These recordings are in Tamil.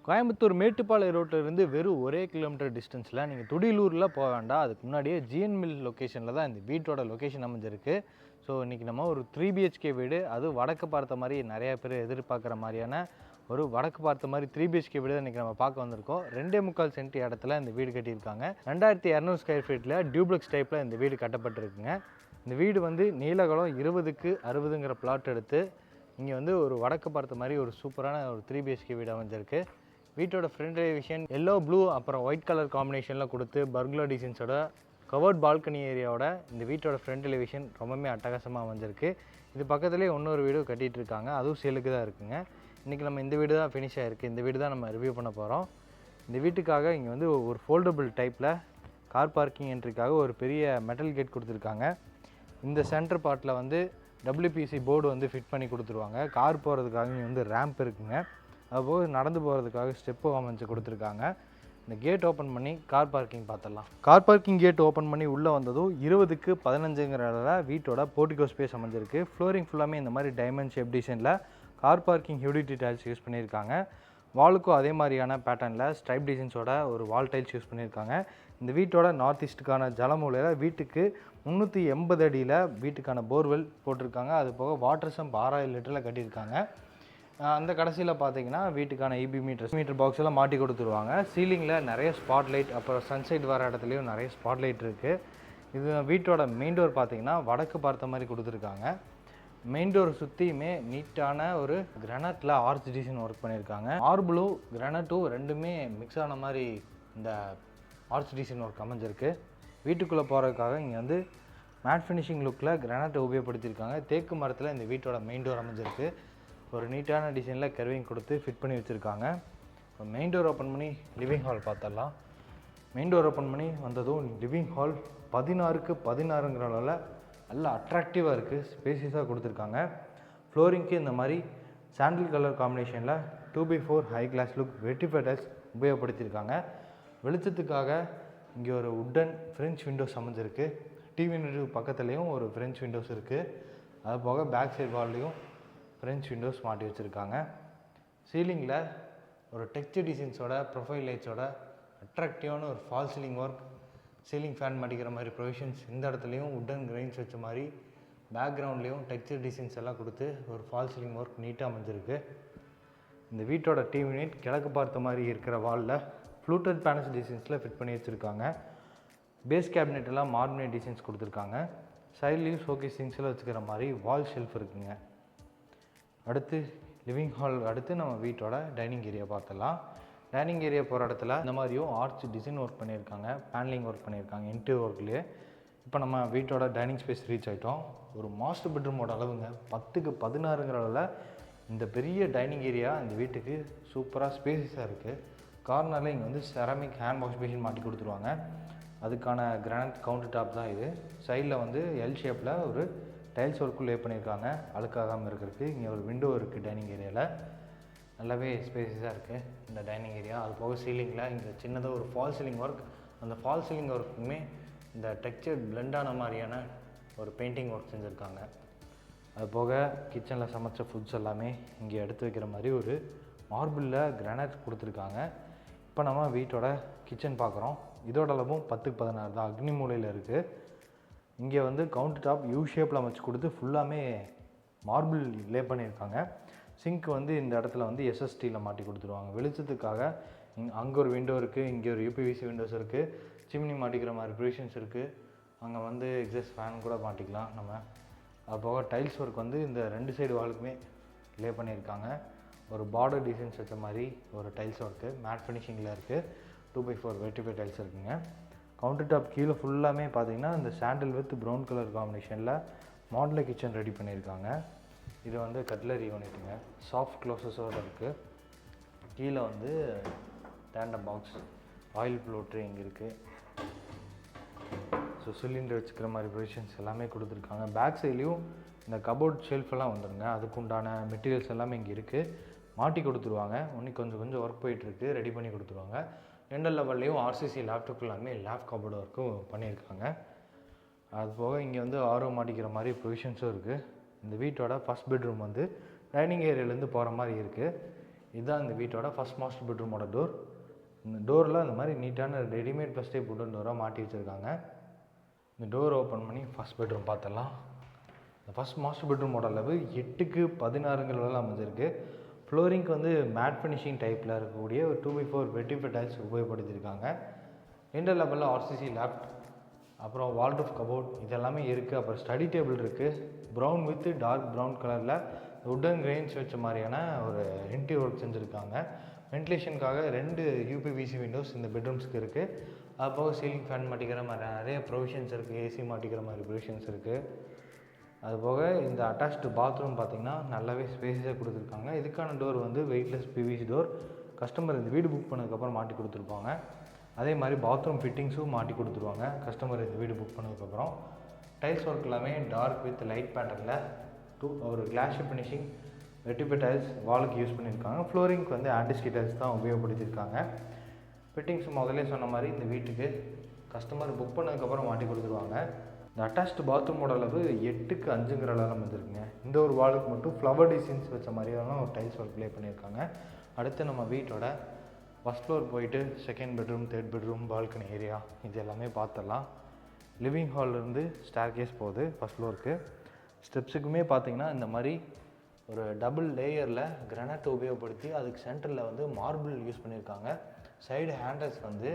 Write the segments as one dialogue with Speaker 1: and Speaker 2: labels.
Speaker 1: கோயம்புத்தூர் மேட்டுப்பாளையம் ரோட்டிலிருந்து வெறும் ஒரே கிலோமீட்டர் டிஸ்டன்ஸில் நீங்கள் துடியலூரில் போக வேண்டாம். அதுக்கு முன்னாடியே ஜிஎன் மில் லொக்கேஷனில் தான் இந்த வீட்டோட லொக்கேஷன் அமைஞ்சிருக்கு. ஸோ இன்றைக்கி நம்ம ஒரு 3 BHK வீடு, அது வடக்கு பார்த்த மாதிரி நிறையா பேர் எதிர்பார்க்குற மாதிரியான ஒரு வடக்கு பார்த்த மாதிரி 3 BHK வீடு தான் இன்றைக்கி நம்ம பார்க்க வந்திருக்கோம். 2.25 சென்ட் இடத்துல இந்த வீடு கட்டியிருக்காங்க. 2200 ஸ்கொயர் ஃபீட்டில் டியூப்ளெக்ஸ் டைப்பில் இந்த வீடு கட்டப்பட்டிருக்குங்க. இந்த வீடு வந்து நீலகலம் 20க்கு 60ங்கிற பிளாட் எடுத்து இங்கே வந்து ஒரு வடக்கு பார்த்த மாதிரி ஒரு சூப்பரான ஒரு 3 BHK வீடு அமைஞ்சிருக்கு. வீட்டோட ஃப்ரண்ட் எலிவேஷன் எல்லோ ப்ளூ அப்புறம் ஒயிட் கலர் காம்பினேஷனில் கொடுத்து பர்குலர் டிசைன்ஸோட கவர்ட் பால்கனி ஏரியாவோட இந்த வீட்டோட ஃப்ரண்ட் எலிவேஷன் ரொம்பவே அட்டகாசமாக அமைஞ்சிருக்கு. இது பக்கத்துலேயே இன்னொரு வீடு கட்டிகிட்டு இருக்காங்க, அதுவும் சேலுக்கு தான் இருக்குங்க. இன்றைக்கி நம்ம இந்த வீடு தான் ஃபினிஷ் ஆகிருக்கு. இந்த வீடு தான் நம்ம ரிவ்யூ பண்ண போகிறோம். இந்த வீட்டுக்காக இங்கே வந்து ஒரு ஃபோல்டபுள் டைப்பில் கார் பார்க்கிங் என்ட்ரிக்காக ஒரு பெரிய மெட்டல் கேட் கொடுத்துருக்காங்க. இந்த சென்டர் பார்ட்டில் வந்து WPC போர்டு வந்து ஃபிட் பண்ணி கொடுத்துருவாங்க. கார் போகிறதுக்காக இங்கே வந்து ரேம்ப் இருக்குங்க. அதுபோக நடந்து போகிறதுக்காக ஸ்டெப்பு அமைச்சு கொடுத்துருக்காங்க. இந்த கேட் ஓப்பன் பண்ணி கார் பார்க்கிங் பார்த்துடலாம். கார் பார்க்கிங் கேட் ஓப்பன் பண்ணி உள்ளே வந்ததும் 20க்கு 15ங்கிற வீட்டோட போர்டிகோ ஸ்பேஸ் அமைஞ்சிருக்கு. ஃப்ளோரிங் ஃபுல்லாமே இந்த மாதிரி டைமண்ட் ஷேப் டிசைனில் கார் பார்க்கிங் ஹியூடிட்டி டைல்ஸ் யூஸ் பண்ணியிருக்காங்க. வாலுக்கும் அதே மாதிரியான பேட்டர்னில் ஸ்ட்ரைப் டிசைன்ஸோட ஒரு வால் டைல்ஸ் யூஸ் பண்ணியிருக்காங்க. இந்த வீட்டோட நார்த் ஈஸ்ட்டுக்கான ஜலமூலையில் வீட்டுக்கு 380 அடியில் வீட்டுக்கான போர்வெல் போட்டிருக்காங்க. அது போக வாட்டர் சம்ப் 6000 லிட்டரில் கட்டியிருக்காங்க. அந்த கடைசியில் பார்த்தீங்கன்னா வீட்டுக்கான EB மீட்டர் பாக்ஸ் எல்லாம் மாட்டி கொடுத்துருவாங்க. சீலிங்கில் நிறைய ஸ்பாட் லைட், அப்புறம் சன்சைட் வர இடத்துலையும் நிறைய ஸ்பாட் லைட் இருக்குது. இது வீட்டோட மெயின் டோர் பார்த்தீங்கன்னா வடக்கு பார்த்த மாதிரி கொடுத்துருக்காங்க. மெயின் டோர் சுற்றியுமே நீட்டான ஒரு கிரானைட்டில் ஆர்ச் டிசைன் ஒர்க் பண்ணியிருக்காங்க. மார்பிளும் கிரானைட்டும் ரெண்டுமே மிக்ஸ் ஆன மாதிரி இந்த ஆர்ச் டிசைன் ஒர்க் அமைஞ்சிருக்கு. வீட்டுக்குள்ளே போகிறதுக்காக இங்கே வந்து மேட் ஃபினிஷிங் லுக்கில் கிரானைட்டை உபயோகப்படுத்தியிருக்காங்க. தேக்கு மரத்தில் இந்த வீட்டோட மெயின் டோர் அமைஞ்சிருக்கு. ஒரு நீட்டான டிசைனில் கர்விங் கொடுத்து ஃபிட் பண்ணி வச்சுருக்காங்க. இப்போ மெயின் டோர் ஓப்பன் பண்ணி லிவிங் ஹால் பார்த்துடலாம். மெயின் டோர் ஓப்பன் பண்ணி வந்ததும் லிவிங் ஹால் 16க்கு 16ங்கிற அளவில் நல்லா அட்ராக்டிவாக இருக்குது, ஸ்பேசியஸாக கொடுத்துருக்காங்க. ஃப்ளோரிங்க்கு இந்த மாதிரி சாண்டில் கலர் காம்பினேஷனில் 2x4 high class look vitrified tiles உபயோகப்படுத்தியிருக்காங்க. வெளிச்சத்துக்காக இங்கே ஒரு உட்டன் ஃப்ரெஞ்ச் விண்டோஸ் அமைஞ்சிருக்கு. டிவி விண்டோ பக்கத்துலேயும் ஒரு ஃப்ரெஞ்ச் விண்டோஸ் இருக்குது. அது போக பேக் சைட் வால்லையும் ஃப்ரெஞ்ச் விண்டோஸ் மாட்டி வச்சுருக்காங்க. சீலிங்கில் ஒரு டெக்ஸ்சர் டிசைன்ஸோட ப்ரொஃபைல் லைட்ஸோட அட்ராக்டிவான ஒரு false ceiling work, ceiling fan மாட்டிக்கிற மாதிரி ப்ரொவிஷன்ஸ் இந்த இடத்துலையும் உட்டன் கிரைன்ஸ் வச்ச மாதிரி பேக்ரவுண்ட்லேயும் டெக்ஸ்சர் டிசைன்ஸ் எல்லாம் கொடுத்து ஒரு ஃபால் சீலிங் ஒர்க் நீட்டாக அமைஞ்சிருக்கு. இந்த வீட்டோட டிவி யூனிட் கிழக்கு பார்த்த மாதிரி இருக்கிற வாலில் ஃப்ளூட்டட் பேனல்ஸ் டிசைன்ஸில் ஃபிட் பண்ணி வச்சுருக்காங்க. பேஸ் கேபினெட் எல்லாம் மார்பினேட் டிசைன்ஸ் கொடுத்துருக்காங்க. சைட்லேயும் ஷோகேஸ் திங்ஸில் வச்சுக்கிற மாதிரி வால் ஷெல்ஃப் இருக்குங்க. அடுத்து லிவிங் ஹால் அடுத்து நம்ம வீட்டோட டைனிங் ஏரியா பார்த்துடலாம். டைனிங் ஏரியா போகிற இடத்துல இந்த மாதிரியும் ஆர்ச் டிசைன் ஒர்க் பண்ணியிருக்காங்க, பேனலிங் ஒர்க் பண்ணியிருக்காங்க இன்டீரியர் ஒர்க்லேயே. இப்போ நம்ம வீட்டோட டைனிங் ஸ்பேஸ் ரீச் ஆகிட்டோம். ஒரு மாஸ்டர் பெட்ரூமோட அளவுங்க 10க்கு 16ங்கிற அளவில் இந்த பெரிய டைனிங் ஏரியா இந்த வீட்டுக்கு சூப்பராக ஸ்பேஸஸாக இருக்குது. கார்னரில் இங்கே வந்து செராமிக் ஹேண்ட் வாஷ் பேஷன் மாட்டி கொடுத்துருவாங்க. அதுக்கான கிரானைட் கவுண்டர் டாப் தான் இது. சைடில் வந்து எல் ஷேப்பில் ஒரு டைல்ஸ் ஒர்க்கும் லே பண்ணியிருக்காங்க அழுக்காகாமல் இருக்கிறதுக்கு. இங்கே ஒரு விண்டோ இருக்குது டைனிங் ஏரியாவில், நல்லாவே ஸ்பேஸஸாக இருக்குது இந்த டைனிங் ஏரியா. அது போக சீலிங்கில் இங்கே சின்னதாக ஒரு ஃபால் சீலிங் ஒர்க், அந்த ஃபால் சீலிங் ஒர்க்குமே இந்த டெக்ஸ்சர் பிளெண்டான மாதிரியான ஒரு பெயிண்டிங் ஒர்க் செஞ்சுருக்காங்க. அது போக கிச்சனில் சமைச்ச ஃபுட்ஸ் எல்லாமே இங்கே எடுத்து வைக்கிற மாதிரி ஒரு மார்பிளில் கிரானைட் கொடுத்துருக்காங்க. இப்போ நம்ம வீட்டோட கிச்சன் பார்க்குறோம். இதோட அளவும் 10க்கு 16 தான், அக்னி மூலையில் இருக்குது. இங்கே வந்து கவுண்டர் டாப் யூ ஷேப்பில் அமைச்சு கொடுத்து ஃபுல்லாமே மார்பிள் லே பண்ணியிருக்காங்க. சிங்க் வந்து இந்த இடத்துல வந்து SSTயில் மாட்டி கொடுத்துருவாங்க. வெளிச்சத்துக்காக அங்கே ஒரு விண்டோ இருக்குது, இங்கே ஒரு UPVC விண்டோஸ் இருக்குது, சிம்னி மாட்டிக்கிற மாதிரி ப்ரொவிஷன்ஸ் இருக்குது. அங்கே வந்து எக்ஸாஸ்ட் ஃபேன் கூட மாட்டிக்கலாம் நம்ம. அது போக டைல்ஸ் ஒர்க் வந்து இந்த 2 சைடு வாலுக்குமே லே பண்ணியிருக்காங்க. ஒரு பார்டர் டிசைன்ஸ் வச்ச மாதிரி ஒரு டைல்ஸ் ஒர்க்கு மேட் ஃபினிஷிங்கில் இருக்குது. 2x4 வெட்டிஃபை டைல்ஸ் இருக்குங்க. கவுண்டர் டாப் கீழே ஃபுல்லாமே பார்த்தீங்கன்னா இந்த சாண்டில் வித் ப்ரௌன் கலர் காம்பினேஷனில் மாடலர் கிச்சன் ரெடி பண்ணியிருக்காங்க. இது வந்து கட்லரி யூனிட்டுங்க, சாஃப்ட் க்ளோசஸோடு இருக்குது. கீழே வந்து டேண்டம் பாக்ஸ், ஆயில் ஃப்ளோட்ரு இங்கே இருக்குது. ஸோ சிலிண்டர் வச்சுக்கிற மாதிரி ப்ரொவிஷன்ஸ் எல்லாமே கொடுத்துருக்காங்க. பேக் சைட்லேயும் இந்த கபோர்ட் ஷெல்ஃபெல்லாம் வந்துடுங்க, அதுக்குண்டான மெட்டீரியல்ஸ் எல்லாமே இங்கே இருக்குது, மாட்டி கொடுத்துருவாங்க. இன்னும் கொஞ்சம் ஒர்க் போயிட்டுருக்கு, ரெடி பண்ணி கொடுத்துருவாங்க. 2 லெவல்லையும் RCC லேப்டாப் எல்லாமே லேப் கபோர்டு ஒர்க்கும் பண்ணியிருக்காங்க. அது போக இங்கே வந்து ஆரோ மாட்டிக்கிற மாதிரி ப்ரொவிஷன்ஸும் இருக்குது. இந்த வீட்டோட ஃபஸ்ட் பெட்ரூம் வந்து டைனிங் ஏரியாலேருந்து போகிற மாதிரி இருக்குது. இதுதான் இந்த வீட்டோட ஃபஸ்ட் மாஸ்டர் பெட்ரூமோட டோர். இந்த டோரில் அந்த மாதிரி நீட்டான ரெடிமேட் ஃபஸ்ட் டைப் உடன் டோராக மாட்டி வச்சுருக்காங்க. இந்த டோர் ஓப்பன் பண்ணி ஃபஸ்ட் பெட்ரூம் பார்த்துடலாம். இந்த ஃபஸ்ட் மாஸ்டர் பெட்ரூமோட அளவு 8க்கு 16 அமைஞ்சிருக்கு. ஃப்ளோரிங்க்கு வந்து மேட் ஃபினிஷிங் டைப்பில் இருக்கக்கூடிய ஒரு 2x4 வெட்டிஃபை டைல்ஸ் உபயோகப்படுத்தியிருக்காங்க. இன்டர் லெவலில் ஆர்சிசி லேப்ட், அப்புறம் வால்ட்ரூஃப் கபோர்ட் இதெல்லாமே இருக்குது. அப்புறம் ஸ்டடி டேபிள் இருக்குது. ப்ரௌன் வித் டார்க் ப்ரௌன் கலரில் உட்டன் கிரெயின்ஸ் வச்ச மாதிரியான ஒரு இன்டீரியர் ஒர்க் செஞ்சுருக்காங்க. வென்டிலேஷனுக்காக 2 யூபிவிசி விண்டோஸ் இந்த பெட்ரூம்ஸ்க்கு இருக்குது. அது போக சீலிங் ஃபேன் மாட்டிக்கிற மாதிரி நிறைய ப்ரொவிஷன்ஸ் இருக்குது. ஏசி மாட்டிக்கிற மாதிரி ப்ரொவிஷன்ஸ் இருக்குது. அதுபோக இந்த அட்டாச்டு பாத்ரூம் பார்த்திங்கன்னா நல்லாவே ஸ்பேஸாக கொடுத்துருக்காங்க. இதுக்கான டோர் வந்து வெயிட்லெஸ் பிவிசி டோர். கஸ்டமர் இந்த வீடு புக் பண்ணதுக்கப்புறம் மாட்டி கொடுத்துருப்பாங்க. அதே மாதிரி பாத்ரூம் ஃபிட்டிங்ஸும் மாட்டி கொடுத்துருவாங்க கஸ்டமர் இந்த வீடு புக் பண்ணதுக்கப்புறம். டைல்ஸ் ஒர்க் எல்லாமே டார்க் வித் லைட் பேட்டர்னில் ஒரு கிளாஸ் ஃபினிஷிங் வெட்டிஃபை டைல்ஸ் வாலுக்கு யூஸ் பண்ணியிருக்காங்க. ஃப்ளோரிங்க்கு வந்து ஆன்டிஸ்கி டைல்ஸ் தான் உபயோகப்படுத்தியிருக்காங்க. ஃபிட்டிங்ஸ் முதல்ல சொன்ன மாதிரி இந்த வீட்டுக்கு கஸ்டமர் புக் பண்ணதுக்கப்புறம் மாட்டி கொடுத்துருவாங்க. இந்த அட்டாச்டு பாத்ரூமோட அளவு 8க்கு 5 வந்துருக்குங்க. இந்த ஒரு வாலுக்கு மட்டும் ஃப்ளவர் டிசைன்ஸ் வச்ச மாதிரியான ஒரு டைல்ஸ் ஒர்க் ப்ளே பண்ணியிருக்காங்க. அடுத்து நம்ம வீட்டோட ஃபஸ்ட் ஃப்ளோர் போயிட்டு second bedroom, third bedroom, balcony area இது எல்லாமே பார்த்துடலாம். லிவிங் ஹால்லேருந்து ஸ்டேர் கேஸ் போகுது ஃபஸ்ட் ஃப்ளோருக்கு. ஸ்டெப்ஸுக்குமே பார்த்திங்கன்னா இந்த மாதிரி ஒரு டபுள் லேயரில் கிரானைட் உபயோகப்படுத்தி அதுக்கு சென்டரில் வந்து மார்பிள் யூஸ் பண்ணியிருக்காங்க. சைடு ஹேண்டல்ஸ் வந்து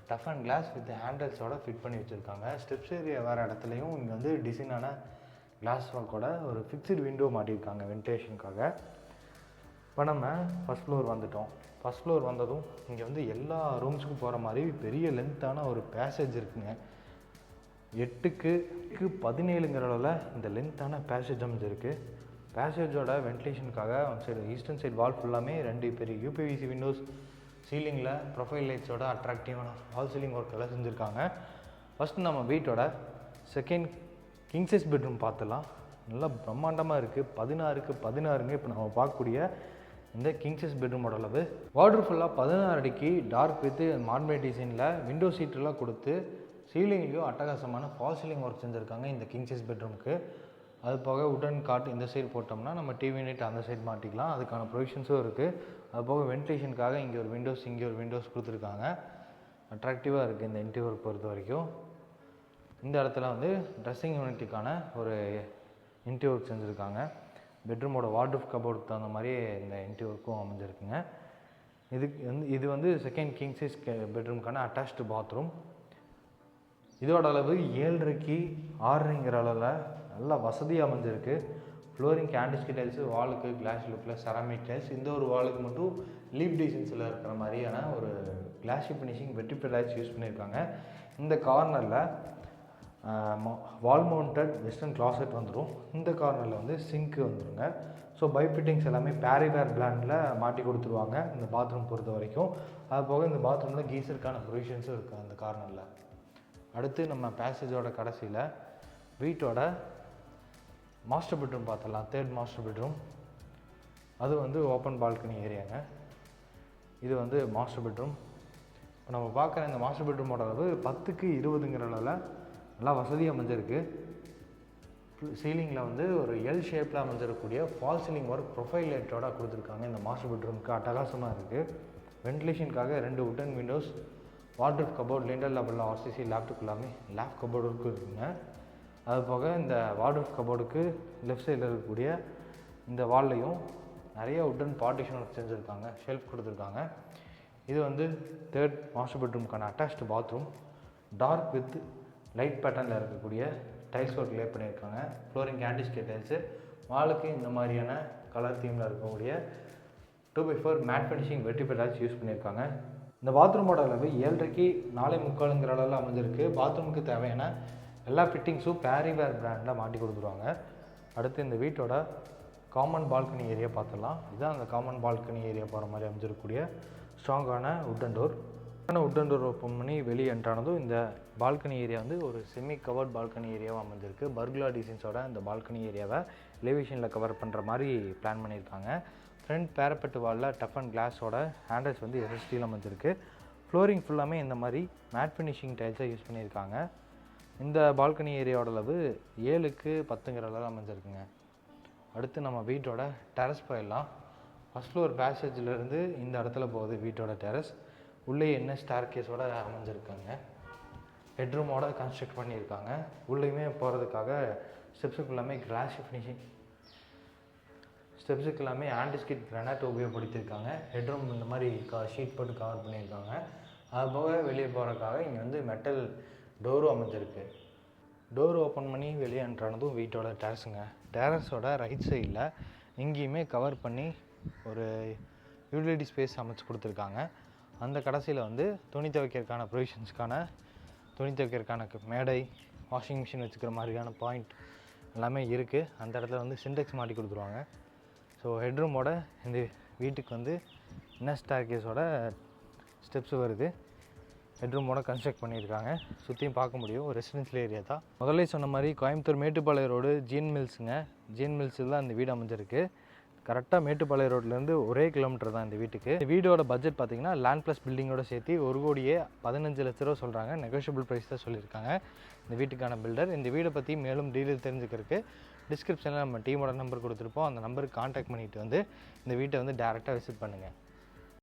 Speaker 1: டஃப் அண்ட் கிளாஸ் வித் ஹேண்டல்ஸோட ஃபிட் பண்ணி வச்சுருக்காங்க. ஸ்டெப்ஸ் ஏரியா வேறு இடத்துலையும் இங்கே வந்து டிசைனான கிளாஸ் ஒர்க்கோட ஒரு ஃபிக்ஸ்டு விண்டோ மாட்டியிருக்காங்க வென்டிலேஷனுக்காக. இப்போ நம்ம ஃபஸ்ட் ஃப்ளோர் வந்துட்டோம். ஃபஸ்ட் ஃப்ளோர் வந்ததும் இங்கே வந்து எல்லா ரூம்ஸுக்கும் போகிற மாதிரி பெரிய லென்த்தான ஒரு பேசேஜ் இருக்குங்க. 8க்கு 17 அளவில் இந்த லென்த்தான பேசேஜ் அமைஞ்சிருக்கு. பேசேஜோட வென்டிலேஷனுக்காக சைடு ஈஸ்டர்ன் சைடு வால் ஃபுல்லாமே 2 பெரிய யூபிவிசி விண்டோஸ், சீலிங்கில் ப்ரொஃபைல் லைட்ஸோட அட்ராக்டிவான வால் சீலிங் ஒர்க் எல்லாம் செஞ்சுருக்காங்க. ஃபஸ்ட்டு நம்ம வீட்டோட செகண்ட் கிங் சைஸ் பெட்ரூம் பார்த்துலாம். நல்லா பிரம்மாண்டமாக இருக்குது. 16க்கு 16 இப்போ நம்ம பார்க்கக்கூடிய இந்த கிங் சைஸ் பெட்ரூமோட அளவு. வார்ட்ரோப் ஃபுல்லாக 16 அடிக்கு டார்க் வித் மார்பிள் டிசைனில் விண்டோ சீட்டெல்லாம் கொடுத்து சீலிங்லேயும் அட்டகாசமான ஃபால் சீலிங் ஒர்க் செஞ்சுருக்காங்க இந்த கிங் சைஸ் பெட்ரூமுக்கு. அது போக உடன் காட் இந்த சைடு போட்டோம்னா நம்ம டிவி யூனிட் அந்த சைடு மாட்டிக்கலாம். அதுக்கான ப்ரொவிஷன்ஸும் இருக்குது. அது போக வென்டிலேஷனுக்காக இங்கே ஒரு விண்டோஸ், இங்கே ஒரு விண்டோஸ் கொடுத்துருக்காங்க. அட்ராக்டிவாக இருக்குது இந்த இன்டீரியர் பொறுத்த வரைக்கும். இந்த இடத்துல வந்து ட்ரெஸ்ஸிங் யூனிட்டுக்கான ஒரு இன்டீரியர் ஒர்க் செஞ்சுருக்காங்க. பெட்ரூமோட வார்ட்ரோப் கபோர்டுக்கு தகுந்த மாதிரி இந்த இன்டீரியர் ஒர்க்கும் அமைஞ்சிருக்குங்க. இது வந்து செகண்ட் கிங் சைஸ் பெட்ரூமுக்கான அட்டாச்டு பாத்ரூம். இதோட அளவு 7.5க்கு 6.5 அளவில் நல்லா வசதியாக அமைஞ்சிருக்கு. ஃப்ளோரிங் ஆன்டிஸ்கி டைல்ஸு, வாலுக்கு கிளாஸ் லுக்கில் செராமிக் டைல்ஸ். இந்த ஒரு வாலுக்கு மட்டும் லீப் டிசைன்ஸில் இருக்கிற மாதிரியான ஒரு glassy finishing vitrified tiles use பண்ணியிருக்காங்க. இந்த கார்னரில் வால் மவுண்டட் வெஸ்டர்ன் கிளாசெட் வந்துடும். இந்த கார்னரில் வந்து சிங்க்கு வந்துடுங்க. ஸோ பைஃபிட்டிங்ஸ் எல்லாமே பேரிவேர் பிராண்டில் மாட்டி கொடுத்துருவாங்க இந்த பாத்ரூம் பொறுத்த வரைக்கும். அது போக இந்த பாத்ரூமில் கீசருக்கான ப்ரொவிஷன்ஸும் இருக்குது அந்த கார்னரில். அடுத்து நம்ம பேசேஜோட கடைசியில் வீட்டோட மாஸ்டர் பெட்ரூம் பார்த்துடலாம். Third master bedroom. அது வந்து ஓப்பன் பால்கனி ஏரியாங்க. இது வந்து மாஸ்டர் பெட்ரூம். இப்போ நம்ம பார்க்குற இந்த மாஸ்டர் பெட்ரூமோட அளவு 10க்கு 20 அளவில் நல்லா வசதியாக அமைஞ்சிருக்கு. சீலிங்கில் வந்து ஒரு எல் ஷேப்பில் அமைஞ்சிருக்கக்கூடிய ஃபால் சீலிங் ஒர்க் ப்ரொஃபைல் லைட்டோட கொடுத்துருக்காங்க. இந்த மாஸ்டர் பெட்ரூமுக்கு அட்டகாசமாக இருக்குது. வென்டிலேஷனுக்காக 2 wooden Windows, wardrobe cupboard, Linder லெவலில் ஆர்சிசி லேப்டுக்கு எல்லாமே லேப் கபோர்டுக்கும் இருக்குங்க. அது போக இந்த வார்ட்ரோப் கபோர்டுக்கு லெஃப்ட் சைடில் இருக்கக்கூடிய இந்த வால்லையும் நிறைய உட்டன் பார்ட்டிஷன் ஒர்க் செஞ்சுருக்காங்க. ஷெல்ஃப் கொடுத்துருக்காங்க. இது வந்து தேர்ட் மாஸ்டர் பெட்ரூமுக்கான attached bathroom. Dark with light பேட்டர்னில் இருக்கக்கூடிய டைல்ஸ் ஒர்க் லே பண்ணியிருக்காங்க. ஃப்ளோரிங் ஆன்டிஸ்கி டைல்ஸு, வாலுக்கு இந்த மாதிரியான கலர் தீமில் இருக்கக்கூடிய 2x4 matte finishing vitrified tiles use பண்ணியிருக்காங்க. இந்த பாத்ரூமோட அளவு 7.5க்கு 4.75 அளவில் அமைஞ்சிருக்கு. பாத்ரூமுக்கு தேவையான எல்லா ஃபிட்டிங்ஸும் பேரிவேர் பிராண்டில் மாட்டி கொடுத்துருவாங்க. அடுத்து இந்த வீட்டோட காமன் பால்கனி ஏரியா பார்த்துடலாம். இதுதான் அந்த காமன் பால்கனி ஏரியா போகிற மாதிரி அமைஞ்சிருக்கக்கூடிய ஸ்ட்ராங்கான wooden door. Wooden door open பண்ணி வெளியே என்ட்ரானதும் இந்த பால்கனி ஏரியா வந்து ஒரு செமி கவர்ட் பால்கனி ஏரியாவாக அமைஞ்சிருக்கு. பர்குலா டிசைன்ஸோட இந்த பால்கனி ஏரியாவை எலிவேஷனில் கவர் பண்ணுற மாதிரி பிளான் பண்ணியிருக்காங்க. ஃப்ரண்ட் பேரப்பெட்டு வாலில் டஃப் அண்ட் கிளாஸோட ஹேண்டல்ஸ் வந்து எஸ்எஸ்டியில் அமைஞ்சிருக்கு. ஃப்ளோரிங் ஃபுல்லாமே இந்த மாதிரி மேட் ஃபினிஷிங் டைல்ஸாக யூஸ் பண்ணியிருக்காங்க. இந்த பால்கனி ஏரியாவோட அளவு 7க்கு 10 அளவில் அமைஞ்சிருக்குங்க. அடுத்து நம்ம வீட்டோட டெரஸ் போயிடலாம். ஃபஸ்ட் ஃப்ளோர் பேசேஜ்லேருந்து இந்த இடத்துல போகுது வீட்டோட டெரஸ். உள்ளே என்ன ஸ்டார் கேஸோட அமைஞ்சிருக்காங்க. பெட்ரூமோட கன்ஸ்ட்ரக்ட் பண்ணியிருக்காங்க. உள்ளேயுமே போகிறதுக்காக ஸ்டெப்ஸுக்கு எல்லாமே கிளாஸ் ஃபினிஷிங், ஸ்டெப்ஸுக்கு எல்லாமே ஆன்டிஸ்கிட் கிரானைட் உபயோகப்படுத்தியிருக்காங்க. ஹெட்ரூம் இந்த மாதிரி ஷீட் போட்டு கவர் பண்ணியிருக்காங்க. அது போக வெளியே போகிறதுக்காக இங்கே வந்து மெட்டல் டோரும் அமைஞ்சிருக்கு. டோர் ஓப்பன் பண்ணி வெளியே என்ட்ரானதும் வீட்டோட டெரஸுங்க. டெரஸோட ரைட் சைடில் எங்கேயுமே கவர் பண்ணி ஒரு யூட்டிலிட்டி ஸ்பேஸ் அமைச்சு கொடுத்துருக்காங்க. அந்த கடைசியில் வந்து துணி துவைக்கிறதுக்கான ப்ரொவிஷன்ஸ்க்கான துணி துவைக்கிறதுக்கான மேடை, வாஷிங் மிஷின் வச்சுக்கிற மாதிரியான பாயிண்ட் எல்லாமே இருக்குது. அந்த இடத்துல வந்து சிண்டெக்ஸ் மாட்டி கொடுத்துருவாங்க. ஸோ ஹெட்ரூமோட இந்த வீட்டுக்கு வந்து இன்னர் ஸ்டார் கேஸோட ஸ்டெப்ஸ் வருது. ஹெட்ரூமோட கன்ஸ்ட்ரக்ட் பண்ணியிருக்காங்க. சுற்றியும் பார்க்க முடியும். ஒரு ரெசிடென்ஷியல் ஏரியா தான். முதல்ல சொன்ன மாதிரி கோயம்புத்தூர் மேட்டுப்பாளையம் ரோடு ஜிஎன் மில்ஸுங்க. ஜிஎன் மில்ஸில் தான் இந்த வீடு அமைஞ்சிருக்கு. கரெக்டாக மேட்டுப்பாளையம் ரோட்லேருந்து 1 கிலோமீட்டர் தான் இந்த வீட்டுக்கு. இந்த வீடோட பட்ஜெட் பார்த்தீங்கன்னா லேண்ட் ப்ளஸ் பில்டிங்கோட சேர்த்து 1,15 லட்ச ரூபா சொல்கிறாங்க. நெகோஷியபிள் ப்ரைஸ் தான் சொல்லியிருக்காங்க இந்த வீட்டுக்கான பில்டர். இந்த வீடை பற்றி மேலும் டீட்டெயில் தெரிஞ்சுக்கிறதுக்கு டிஸ்கிரிப்ஷனில் நம்ம டீமோட நம்பர் கொடுத்துருப்போம். அந்த நம்பருக்கு கான்டாக்ட் பண்ணிவிட்டு வந்து இந்த வீட்டை வந்து டேரெக்டாக விசிட் பண்ணுங்கள்.